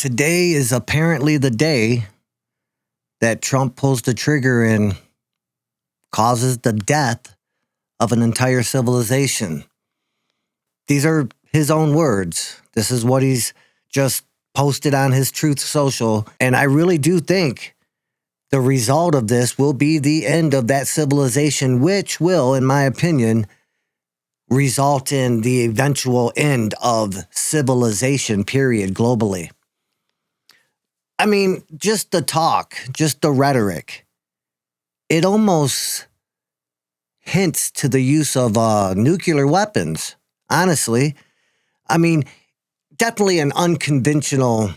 today is apparently the day that Trump pulls the trigger and causes the death of an entire civilization. These are his own words. This is what he's just posted on his Truth Social. And I really do think the result of this will be the end of that civilization, which will, in my opinion, result in the eventual end of civilization, period, globally. I mean, just the talk, just the rhetoric, it almost hints to the use of nuclear weapons, honestly. I mean, definitely an unconventional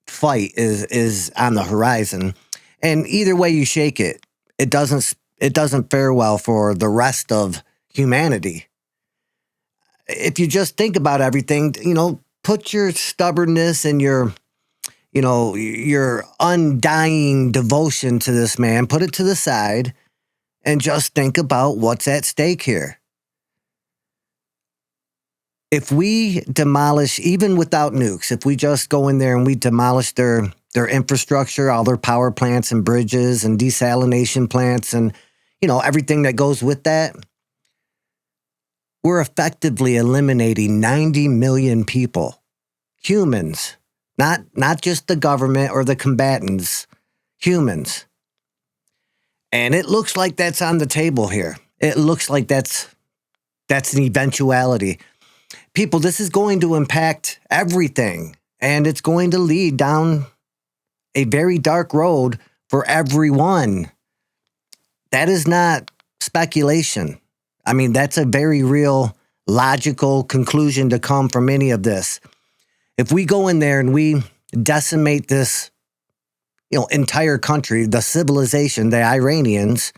fight is on the horizon. And either way you shake it, it doesn't fare well for the rest of humanity. If you just think about everything, put your stubbornness and your undying devotion to this man, put it to the side and just think about what's at stake here. If we demolish, even without nukes, if we just go in there and we demolish their infrastructure, all their power plants and bridges and desalination plants and, everything that goes with that, we're effectively eliminating 90 million people, humans, not just the government or the combatants, humans. And it looks like that's on the table here. It looks like that's an eventuality. People, this is going to impact everything, and it's going to lead down a very dark road for everyone. That is not speculation. I mean, that's a very real, logical conclusion to come from any of this. If we go in there and we decimate this, entire country, the civilization, the Iranians,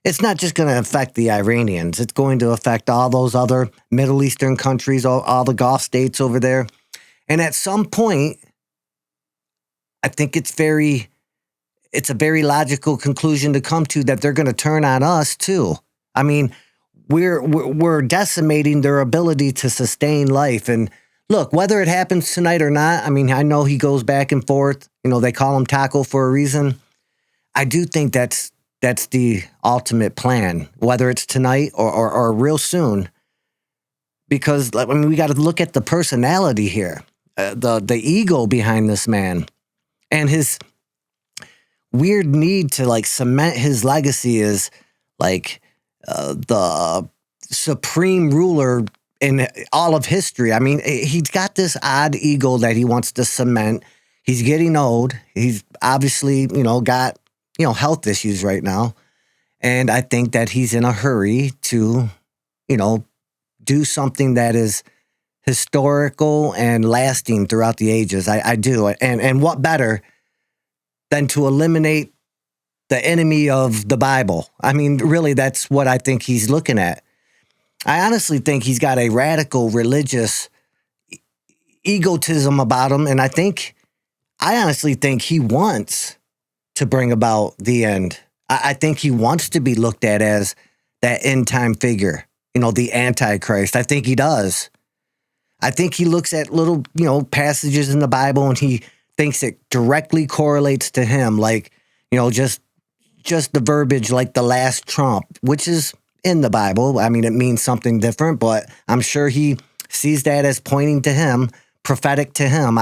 it's not just going to affect the Iranians. It's going to affect all those other Middle Eastern countries, all the Gulf states over there. And at some point, I think it's a very logical conclusion to come to that they're going to turn on us too. I mean, we're decimating their ability to sustain life. And look, whether it happens tonight or not, I mean, I know he goes back and forth. They call him Taco for a reason. I do think that's the ultimate plan, whether it's tonight or real soon. Because, we got to look at the personality here, the ego behind this man, and his weird need to cement his legacy as the supreme ruler in all of history. I mean, he's got this odd ego that he wants to cement. He's getting old. He's obviously, got, health issues right now. And I think that he's in a hurry to, do something that is historical and lasting throughout the ages. I do. And what better than to eliminate the enemy of the Bible? I mean, really, that's what I think he's looking at. I honestly think he's got a radical religious egotism about him. And I honestly think he wants to bring about the end. I think he wants to be looked at as that end time figure, the Antichrist. I think he does. I think he looks at little, passages in the Bible and he thinks it directly correlates to him. Just the verbiage like the last trump, which is in the Bible. I mean, it means something different, but I'm sure he sees that as pointing to him, prophetic to him.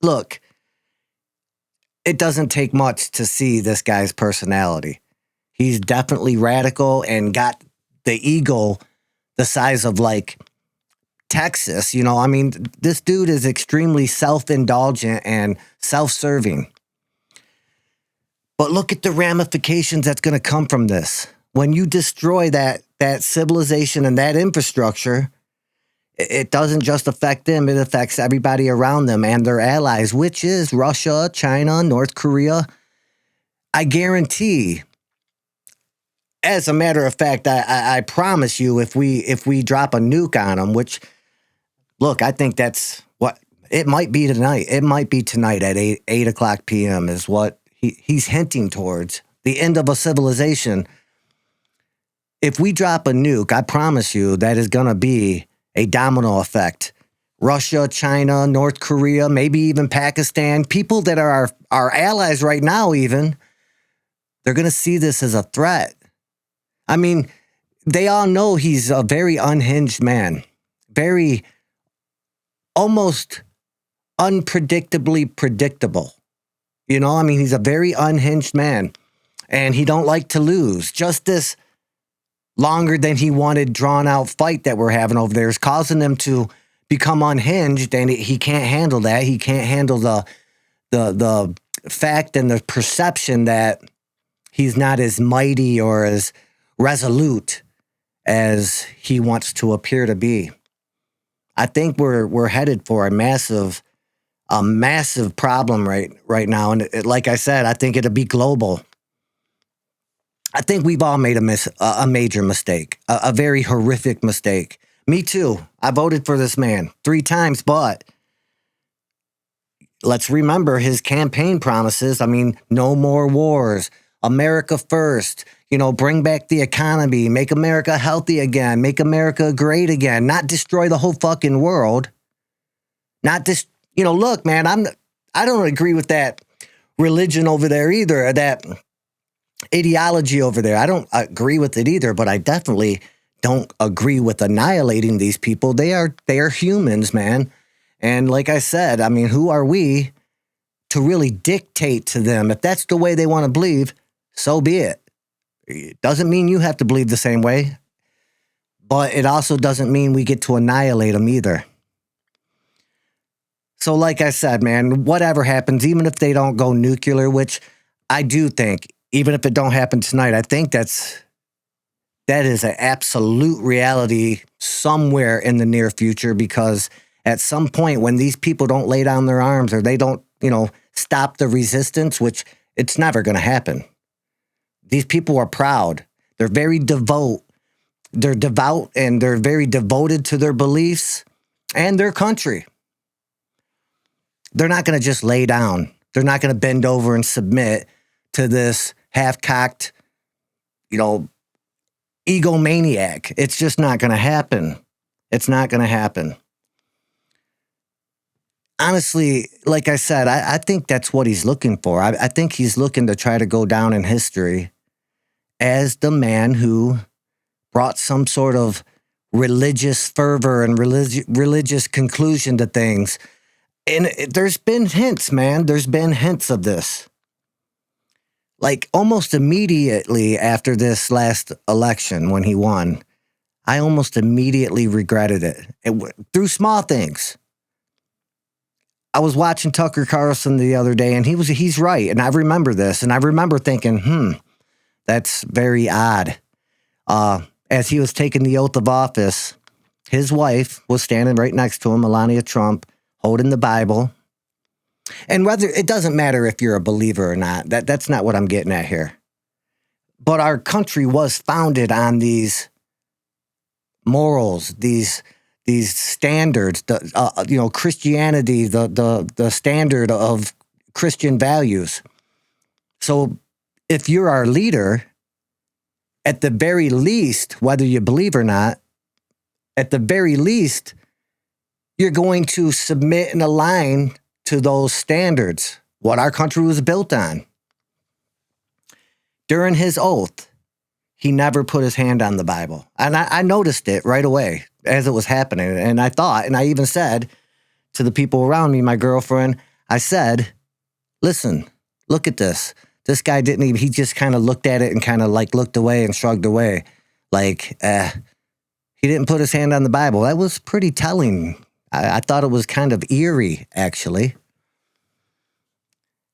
Look, it doesn't take much to see this guy's personality. He's definitely radical and got the ego the size of Texas. I mean, this dude is extremely self-indulgent and self-serving. But look at the ramifications that's going to come from this. When you destroy that civilization and that infrastructure, it doesn't just affect them, it affects everybody around them and their allies, which is Russia, China, North Korea. I guarantee, as a matter of fact, I promise you, if we drop a nuke on them, which, look, I think that's what it might be tonight. It might be tonight at 8 o'clock p.m. is what he's hinting towards, the end of a civilization. If we drop a nuke, I promise you that is going to be a domino effect Russia, China, North Korea, maybe even Pakistan, people that are our allies right now even, they're going to see this as a threat. I mean, they all know he's a very unhinged man, very almost unpredictably predictable. You know, I mean, he's a very unhinged man, and he don't like to lose. Just this longer than he wanted drawn out fight that we're having over there is causing him to become unhinged, and he can't handle that. He can't handle the fact and the perception that he's not as mighty or as resolute as he wants to appear to be. I think we're headed for a massive problem right now, and like I said, I think it'll be global. I think we've all made a major mistake, a very horrific mistake. Me too. I voted for this man 3 times, but let's remember his campaign promises. I mean, no more wars, America first, you know, bring back the economy, make America healthy again, make America great again, not destroy the whole fucking world. Not just, you know, look, man, I don't agree with that religion over there either, that ideology over there. I don't agree with it either, but I definitely don't agree with annihilating these people. They are humans, man. And like I said, I mean, who are we to really dictate to them? If that's the way they want to believe, so be it. It doesn't mean you have to believe the same way, but it also doesn't mean we get to annihilate them either. So like I said, man, whatever happens, even if they don't go nuclear, which I do think, even if it don't happen tonight, I think that is an absolute reality somewhere in the near future, because at some point when these people don't lay down their arms or they don't, you know, stop the resistance, which it's never going to happen. These people are proud. They're very devout. They're devout and they're very devoted to their beliefs and their country. They're not going to just lay down. They're not going to bend over and submit to this half-cocked, you know, egomaniac. It's just not going to happen. It's not going to happen. Honestly, like I said, I think that's what he's looking for. I think he's looking to try to go down in history as the man who brought some sort of religious fervor and religious conclusion to things. And there's been hints, man. There's been hints of this. Like almost immediately after this last election when he won, I almost immediately regretted it through small things. I was watching Tucker Carlson the other day, and he's right, and I remember this, and I remember thinking, that's very odd. As he was taking the oath of office, his wife was standing right next to him, Melania Trump, holding the Bible. And whether it doesn't matter if you're a believer or not, that's not what I'm getting at here. But our country was founded on these morals, these standards, Christianity, the standard of Christian values. So if you're our leader, at the very least, whether you believe or not, at the very least, you're going to submit and align to those standards, what our country was built on. During his oath, he never put his hand on the Bible. And I noticed it right away as it was happening. And I thought, and I even said to the people around me, my girlfriend, I said, listen, look at this. This guy didn't even, he just kind of looked at it and kind of like looked away and shrugged away. Like, he didn't put his hand on the Bible. That was pretty telling. I thought it was kind of eerie, actually.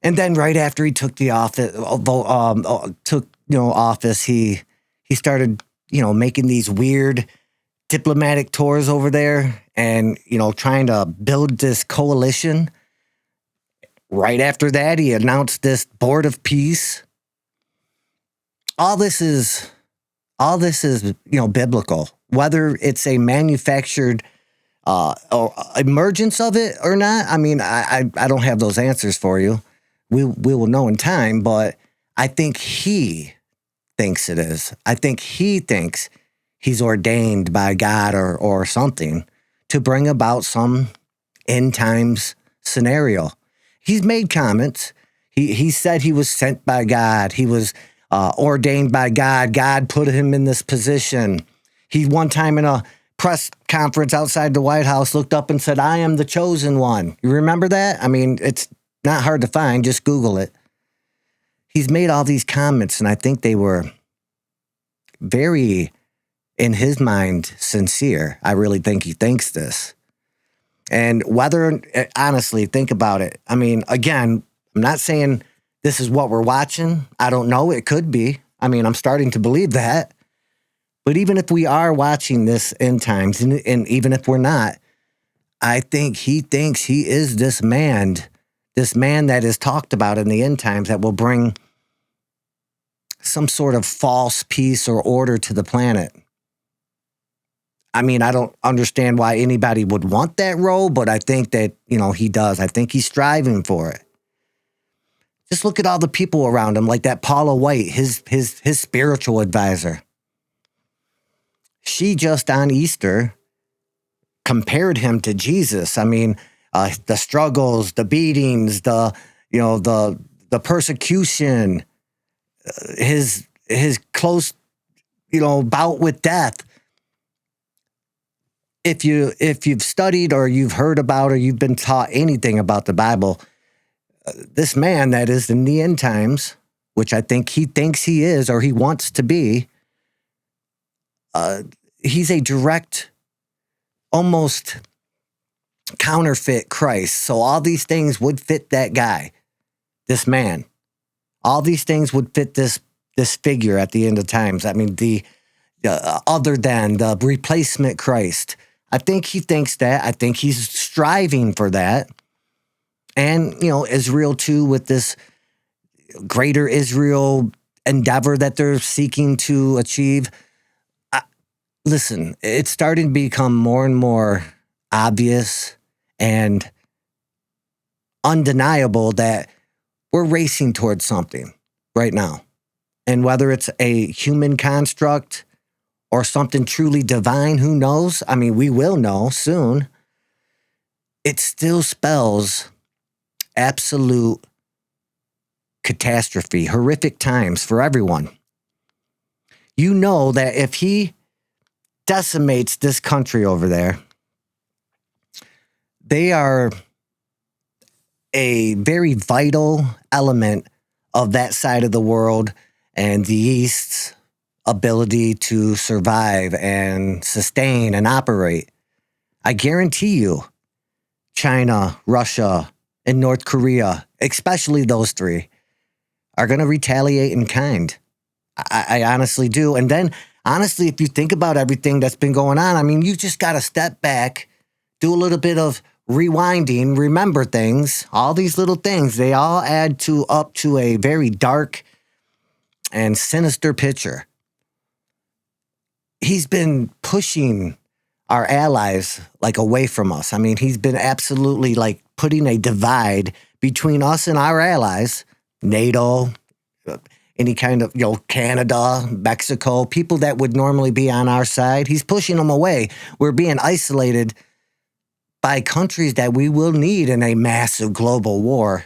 And then right after he took the office, office, he started, making these weird diplomatic tours over there and, trying to build this coalition. Right after that, he announced this board of peace. All this is, biblical. Whether it's a manufactured or emergence of it or not, I mean, I don't have those answers for you. We will know in time, but I think he thinks it is. I think he thinks he's ordained by God or something to bring about some end times scenario. He's made comments. He said he was sent by God. He was ordained by God. God put him in this position. He one time in a press conference outside the White House looked up and said, "I am the chosen one." You remember that? I mean, it's not hard to find. Just Google it. He's made all these comments, and I think they were very, in his mind, sincere. I really think he thinks this. And whether, honestly, think about it. I mean, again, I'm not saying this is what we're watching. I don't know. It could be. I mean, I'm starting to believe that. But even if we are watching this end times, and even if we're not, I think he thinks he is this man that is talked about in the end times that will bring some sort of false peace or order to the planet. I mean, I don't understand why anybody would want that role, but I think that, he does. I think he's striving for it. Just look at all the people around him, like that Paula White, his spiritual advisor. She just on Easter compared him to Jesus. I mean, the struggles, the beatings, the persecution, his close, bout with death. If you've studied or you've heard about or you've been taught anything about the Bible, this man that is in the end times, which I think he thinks he is or he wants to be, he's a direct, almost counterfeit Christ. So all these things would fit that guy, this man. All these things would fit this figure at the end of times. I mean, the other than the replacement Christ. I think he thinks that. I think he's striving for that. And, Israel too, with this greater Israel endeavor that they're seeking to achieve. Listen, it's starting to become more and more obvious and undeniable that we're racing towards something right now. And whether it's a human construct or something truly divine, who knows? I mean, we will know soon. It still spells absolute catastrophe, horrific times for everyone. You know that if he decimates this country over there, they are a very vital element of that side of the world and the East's ability to survive and sustain and operate. I guarantee you, China, Russia, and North Korea, especially those three, are going to retaliate in kind. I honestly do. And then, honestly, if you think about everything that's been going on, I mean, you just got to step back, do a little bit of rewinding, remember things, all these little things, they all add up to a very dark and sinister picture. He's been pushing our allies away from us. I mean, he's been absolutely putting a divide between us and our allies, NATO, any kind of, Canada, Mexico, people that would normally be on our side. He's pushing them away. We're being isolated by countries that we will need in a massive global war.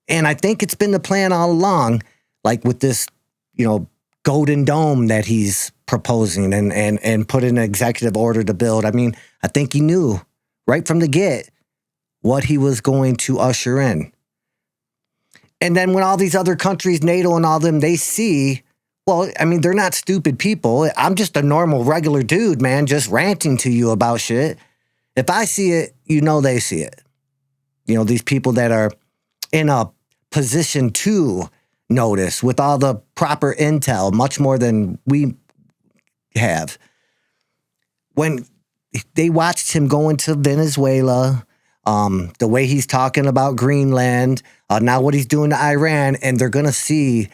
And I think it's been the plan all along, with this, Golden Dome that he's proposing and put in an executive order to build. I mean, I think he knew right from the get what he was going to usher in. And then when all these other countries, NATO and all them, they see, well, I mean, they're not stupid people. I'm just a normal, regular dude, man, just ranting to you about shit. If I see it, they see it. These people that are in a position to notice with all the proper intel, much more than we have. When they watched him go into Venezuela, the way he's talking about Greenland, now what he's doing to Iran, and they're going to see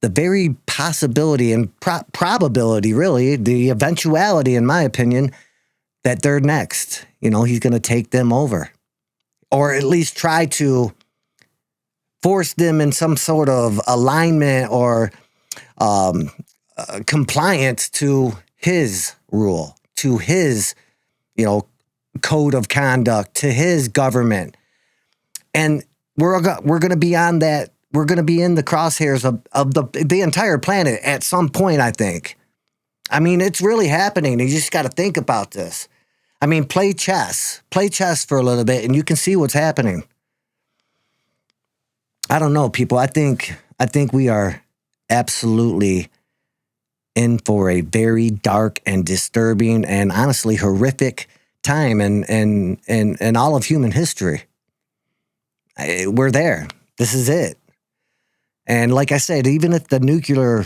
the very possibility and probability, really, the eventuality, in my opinion, that they're next. He's going to take them over, or at least try to force them in some sort of alignment or compliance to his rule, to his, code of conduct, to his government. And we're going to be on that. We're going to be in the crosshairs of the entire planet at some point, I think. I mean, it's really happening. You just got to think about this. I mean, play chess for a little bit, and you can see what's happening. I don't know, people. I think we are absolutely in for a very dark and disturbing and honestly horrific time in all of human history. We're there. This is it. And like I said, even if the nuclear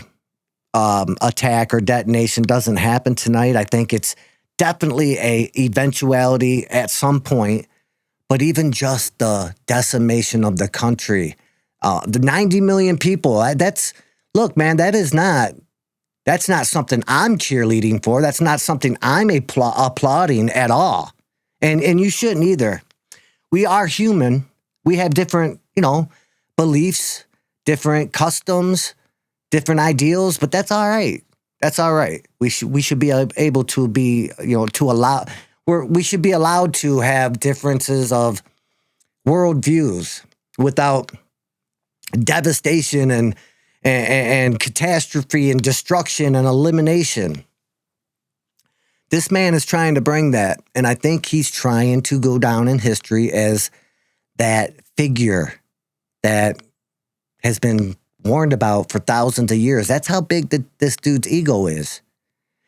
attack or detonation doesn't happen tonight, I think it's definitely a eventuality at some point. But even just the decimation of the country, the 90 million people, look, man, that's not something I'm cheerleading for. That's not something I'm applauding at all. And you shouldn't either. We are human. We have different, beliefs, different customs, different ideals, but that's all right. That's all right. We should be able to be, we should be allowed to have differences of worldviews without devastation and catastrophe and destruction and elimination. This man is trying to bring that, and I think he's trying to go down in history as that figure that has been warned about for thousands of years. That's how big this dude's ego is.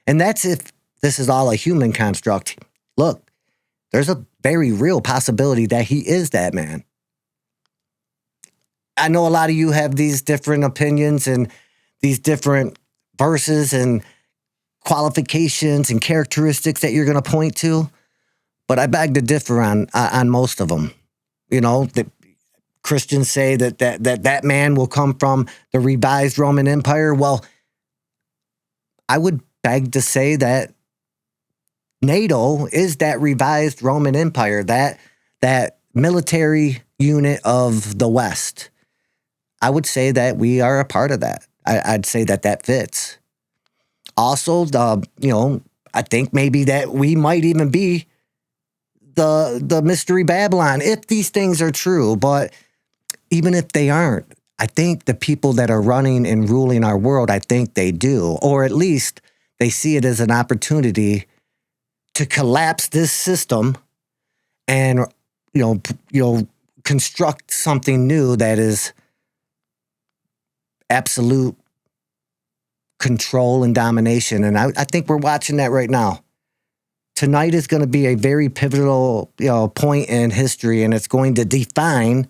And that's if this is all a human construct. Look, there's a very real possibility that he is that man. I know a lot of you have these different opinions and these different verses and qualifications and characteristics that you're going to point to, but I beg to differ on most of them. The Christians say that man will come from the revised Roman Empire. Well, I would beg to say that NATO is that revised Roman Empire, that military unit of the West. I would say that we are a part of that. I'd say that fits. Also, I think maybe that we might even be the Mystery Babylon, if these things are true. But even if they aren't, I think the people that are running and ruling our world, I think they do. Or at least they see it as an opportunity to collapse this system and, construct something new that is absolute control and domination. And I think we're watching that right now. Tonight is going to be a very pivotal, point in history, and it's going to define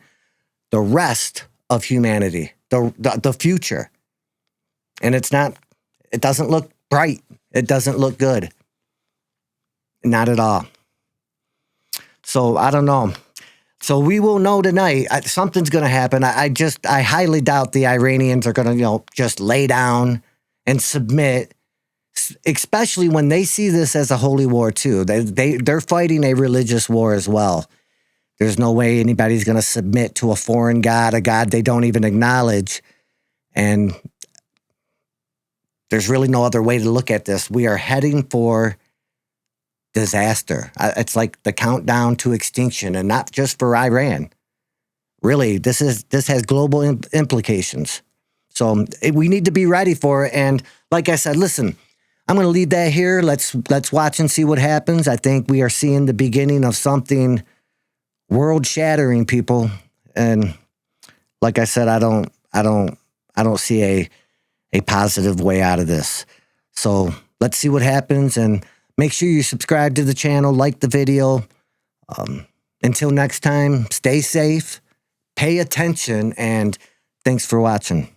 the rest of humanity, the future. And it doesn't look bright. It doesn't look good. Not at all. So I don't know. So we will know tonight. Something's going to happen. I highly doubt the Iranians are going to, just lay down and submit, especially when they see this as a holy war too. They're fighting a religious war as well. There's no way anybody's going to submit to a foreign god, a god they don't even acknowledge. And there's really no other way to look at this. We are heading for disaster. It's like the countdown to extinction, and not just for Iran. Really, this has global implications. So we need to be ready for it. And like I said, listen, I'm going to leave that here. Let's watch and see what happens. I think we are seeing the beginning of something world-shattering, people. And like I said, I don't see a positive way out of this. So let's see what happens, and make sure you subscribe to the channel, like the video. Until next time, stay safe, pay attention, and thanks for watching.